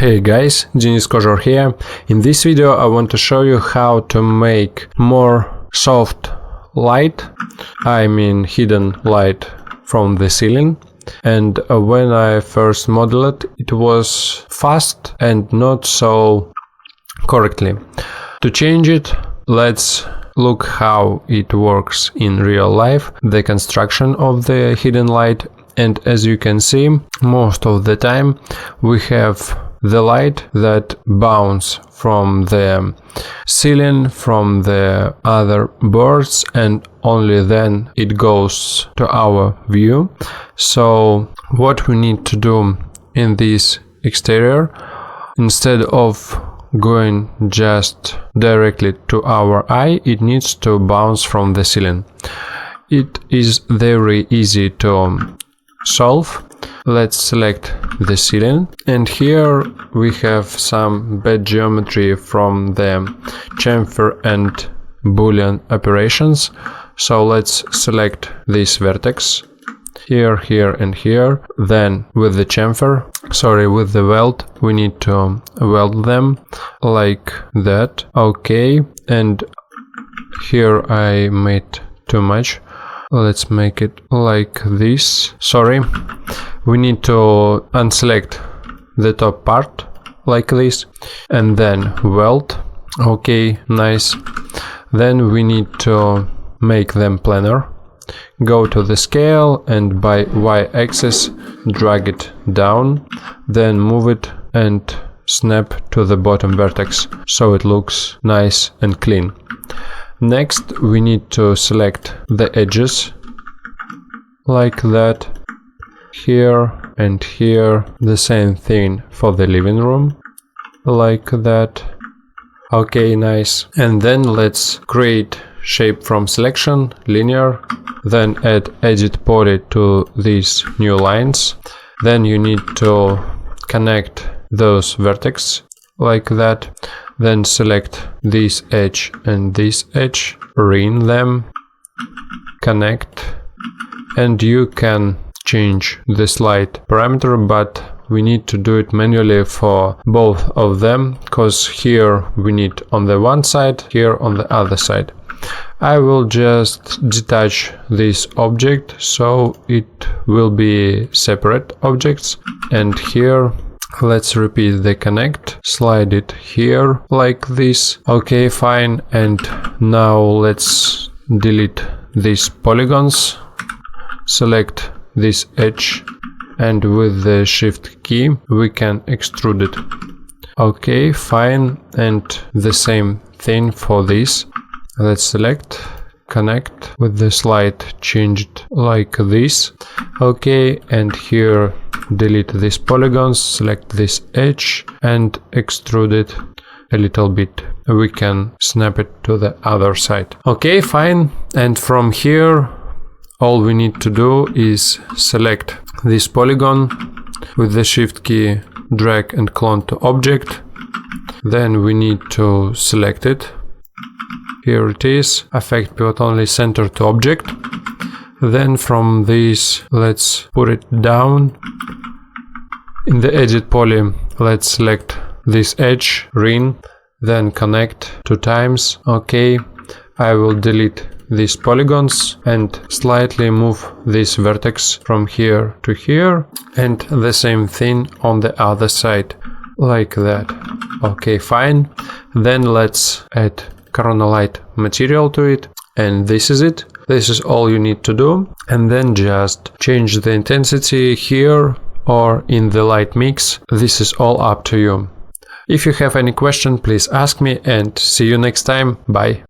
Hey guys, Denis Kozhar here. In this video I want to show you how to make more soft light, I mean hidden light from the ceiling. And when I first modeled it, it was fast and not so correctly. To change it, let's look how it works in real life, the construction of the hidden light. And as you can see, most of the time we have the light that bounce from the ceiling, from the other boards, and only then it goes to our view. So what we need to do in this exterior, instead of going just directly to our eye, it needs to bounce from the ceiling. It is very easy to solve. Let's select the ceiling, and here we have some bad geometry from the chamfer and boolean operations. So let's select this vertex here, here and here. Then with the chamfer, with the weld, we need to weld them like that. Okay, and here I made too much. Let's make it like this. We need to unselect the top part like this and then weld. Okay, nice. Then we need to make them planar. Go to the scale and by y-axis drag it down, then move it and snap to the bottom vertex so it looks nice and clean. Next we need to select the edges like that. Here and here, the same thing for the living room like that. Okay, nice. And then let's create shape from selection, linear, then add edit poly to these new lines. Then you need to connect those vertex like that. Then select this edge and this edge, ring them, connect, and you can change the slide parameter, but we need to do it manually for both of them, because here we need on the one side, here on the other side. I will just detach this object so it will be separate objects, and here let's repeat the connect, slide it here like this. Okay, fine. And now let's delete these polygons, select this edge, and with the shift key we can extrude it. Okay, fine. And the same thing for this. Let's select, connect, with the slide change it like this. Okay, and here delete these polygons, select this edge and extrude it a little bit. We can snap it to the other side. Okay, fine. And from here all we need to do is select this polygon, with the shift key drag and clone to object. Then we need to select it. Here it is, affect pivot only, center to object. Then from this let's put it down. In the edit poly let's select this edge, ring, then connect 2 times. Okay, I will delete these polygons and slightly move this vertex from here to here, and the same thing on the other side like that. Okay, fine. Then let's add Corona light material to it, and this is it. This is all you need to do, and then just change the intensity here or in the light mix. This is all up to you. If you have any question, please ask me, and see you next time. Bye.